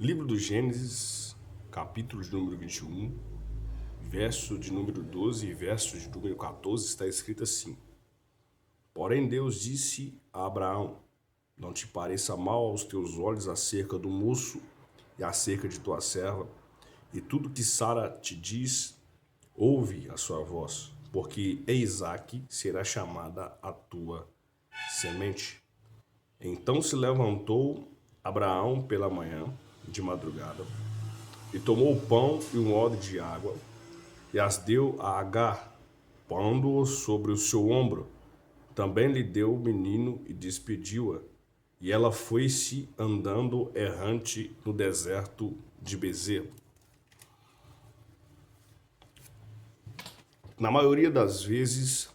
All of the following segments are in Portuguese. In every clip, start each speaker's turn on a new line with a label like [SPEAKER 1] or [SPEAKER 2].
[SPEAKER 1] Livro do Gênesis, capítulo de número 21, verso de número 12 e verso de número 14, está escrito assim: Porém Deus disse a Abraão: Não te pareça mal aos teus olhos acerca do moço e acerca de tua serva, e tudo que Sara te diz, ouve a sua voz, porque Isaque será chamada a tua semente. Então se levantou Abraão pela manhã, de madrugada, e tomou o pão e um odre de água, e as deu a Agar, pondo-o sobre o seu ombro. Também lhe deu o menino e despediu-a, e ela foi-se andando errante no deserto de Bezer. Na maioria das vezes,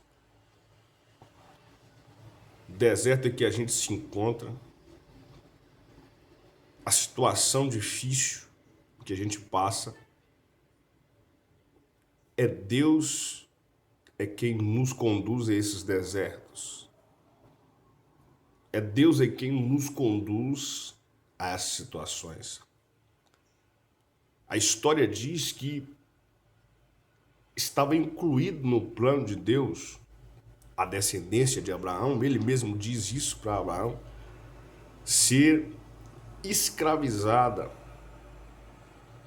[SPEAKER 1] o deserto em que a gente se encontra, a situação difícil que a gente passa, é Deus quem nos conduz a esses desertos. É Deus quem nos conduz a essas situações. A história diz que estava incluído no plano de Deus a descendência de Abraão, ele mesmo diz isso para Abraão, ser escravizada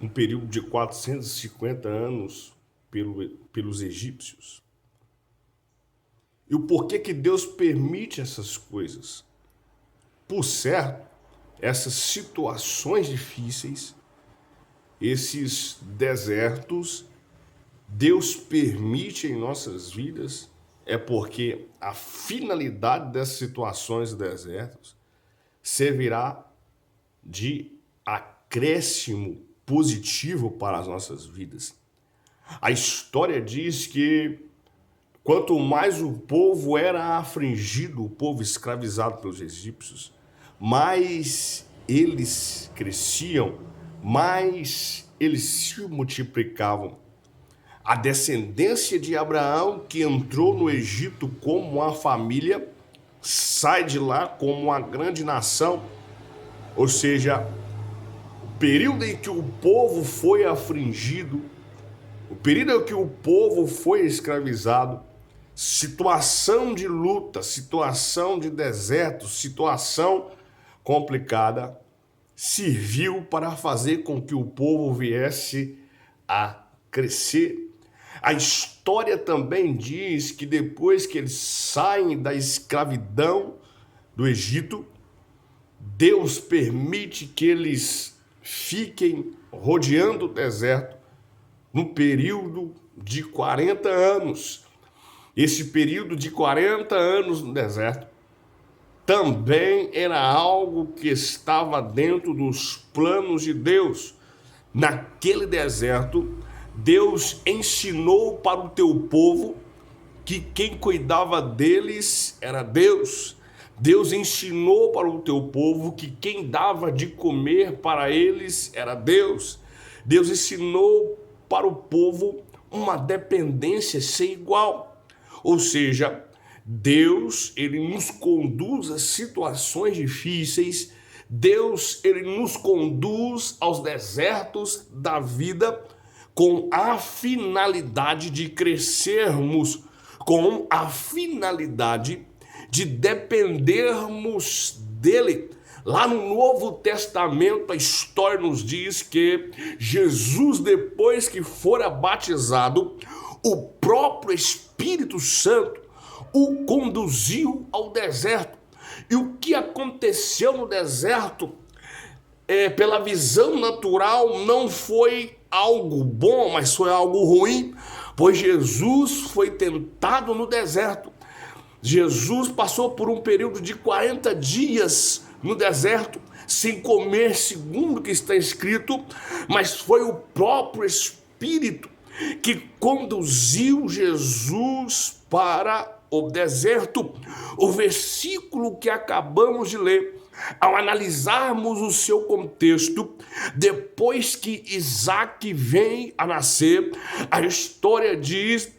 [SPEAKER 1] um período de 450 anos pelos egípcios. E o porquê que Deus permite essas coisas? Por certo, essas situações difíceis, esses desertos, Deus permite em nossas vidas, é porque a finalidade dessas situações e desertos servirá de acréscimo positivo para as nossas vidas. A história diz que quanto mais o povo era afligido, o povo escravizado pelos egípcios, mais eles cresciam, mais eles se multiplicavam. A descendência de Abraão, que entrou no Egito como uma família, sai de lá como uma grande nação, ou seja, o período em que o povo foi afligido, o período em que o povo foi escravizado, situação de luta, situação de deserto, situação complicada, serviu para fazer com que o povo viesse a crescer. A história também diz que depois que eles saem da escravidão do Egito, Deus permite que eles fiquem rodeando o deserto no período de 40 anos. Esse período de 40 anos no deserto também era algo que estava dentro dos planos de Deus. Naquele deserto, Deus ensinou para o teu povo que quem cuidava deles era Deus. Deus ensinou para o teu povo que quem dava de comer para eles era Deus. Deus ensinou para o povo uma dependência sem igual. Ou seja, Deus, ele nos conduz a situações difíceis. Deus, ele nos conduz aos desertos da vida com a finalidade de crescermos, com a finalidade de dependermos dele. Lá no Novo Testamento, a história nos diz que Jesus, depois que fora batizado, o próprio Espírito Santo o conduziu ao deserto. E o que aconteceu no deserto, pela visão natural, não foi algo bom, mas foi algo ruim, pois Jesus foi tentado no deserto. Jesus passou por um período de 40 dias no deserto, sem comer, segundo o que está escrito, mas foi o próprio Espírito que conduziu Jesus para o deserto. O versículo que acabamos de ler, ao analisarmos o seu contexto, depois que Isaque vem a nascer, a história diz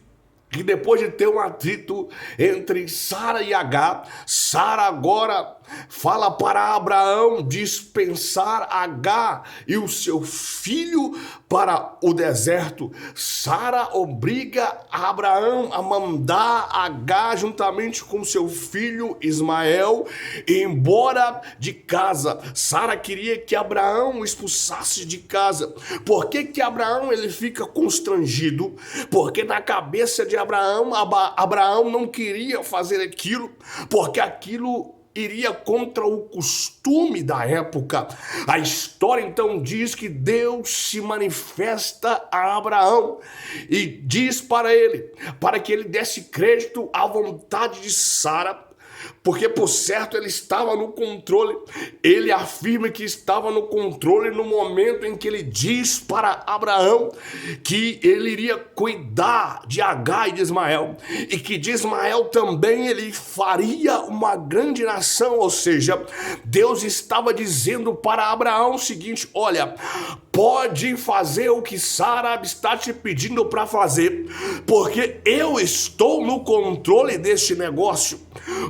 [SPEAKER 1] que depois de ter um atrito entre Sara e Agar, Sara agora fala para Abraão dispensar Agar e o seu filho para o deserto. Sara obriga Abraão a mandar Agar juntamente com seu filho Ismael embora de casa. Sara queria que Abraão o expulsasse de casa. Por que Abraão ele fica constrangido? Porque na cabeça de Abraão, Abraão não queria fazer aquilo, porque aquilo iria contra o costume da época. A história então diz que Deus se manifesta a Abraão e diz para ele, para que ele desse crédito à vontade de Sara, porque por certo ele estava no controle. Ele afirma que estava no controle no momento em que ele diz para Abraão que ele iria cuidar de Agar e de Ismael, e que de Ismael também ele faria uma grande nação. Ou seja, Deus estava dizendo para Abraão o seguinte: olha, pode fazer o que Sara está te pedindo para fazer, porque eu estou no controle deste negócio.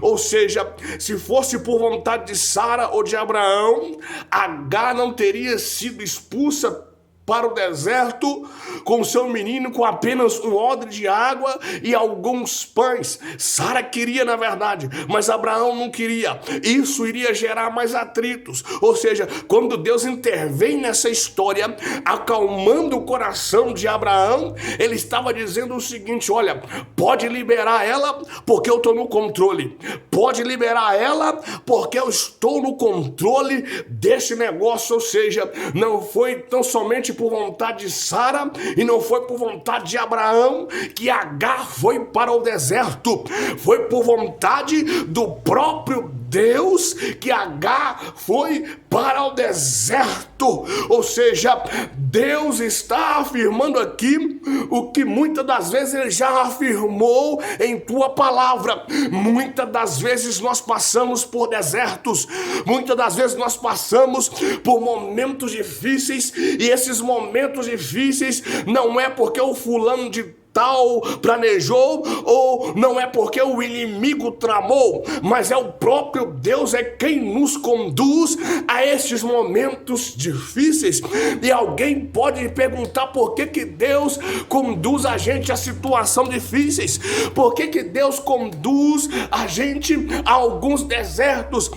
[SPEAKER 1] Ou seja, se fosse por vontade de Sara ou de Abraão, Agar não teria sido expulsa para o deserto com seu menino, com apenas um odre de água e alguns pães. Sara queria, na verdade, mas Abraão não queria. Isso iria gerar mais atritos. Ou seja, quando Deus intervém nessa história, acalmando o coração de Abraão, ele estava dizendo o seguinte: olha, pode liberar ela porque eu estou no controle. Pode liberar ela porque eu estou no controle desse negócio. Ou seja, não foi tão somente por vontade de Sara e não foi por vontade de Abraão que Agar foi para o deserto. Foi por vontade do próprio Deus que Agar foi para o deserto. Ou seja, Deus está afirmando aqui o que muitas das vezes ele já afirmou em tua palavra. Muitas das vezes nós passamos por desertos, muitas das vezes nós passamos por momentos difíceis, e esses momentos difíceis não é porque o fulano de tal planejou, ou não é porque o inimigo tramou, mas é o próprio Deus é quem nos conduz a estes momentos difíceis. E alguém pode perguntar por que Deus conduz a gente a situações difíceis, por que Deus conduz a gente a alguns desertos,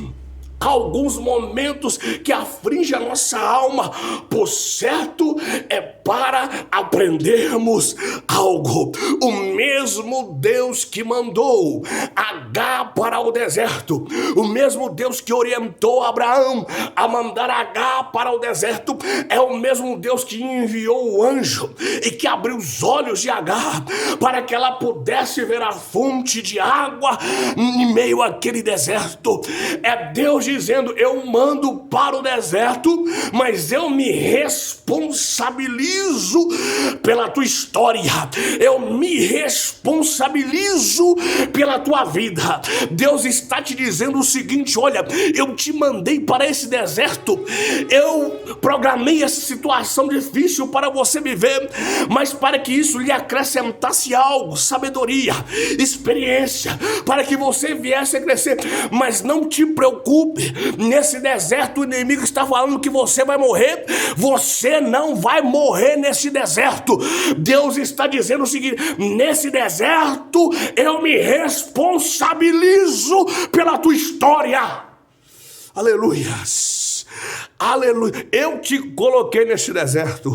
[SPEAKER 1] alguns momentos que afligem a nossa alma. Por certo, é para aprendermos algo. O mesmo Deus que mandou Agar para o deserto, o mesmo Deus que orientou Abraão a mandar Agar para o deserto, é o mesmo Deus que enviou o anjo e que abriu os olhos de Agar para que ela pudesse ver a fonte de água em meio àquele deserto. É Deus dizendo: eu mando para o deserto, mas eu me responsabilizo pela tua história, eu me responsabilizo pela tua vida. Deus está te dizendo o seguinte: olha, eu te mandei para esse deserto, eu programei essa situação difícil para você viver, mas para que isso lhe acrescentasse algo, sabedoria, experiência, para que você viesse a crescer. Mas não te preocupe, nesse deserto o inimigo está falando que você vai morrer. Você não vai morrer nesse deserto. Deus está dizendo o seguinte: nesse deserto eu me responsabilizo pela tua história. Aleluias. Aleluia. Eu te coloquei nesse deserto.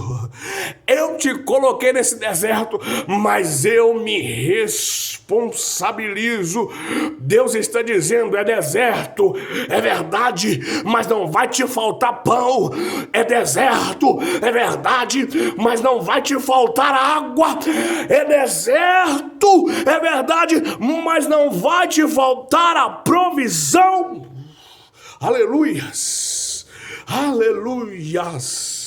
[SPEAKER 1] Eu te coloquei nesse deserto, mas eu me responsabilizo. Deus está dizendo: é deserto, é verdade, mas não vai te faltar pão. É deserto, é verdade, mas não vai te faltar água. É deserto, é verdade, mas não vai te faltar a provisão. Aleluias. Aleluias.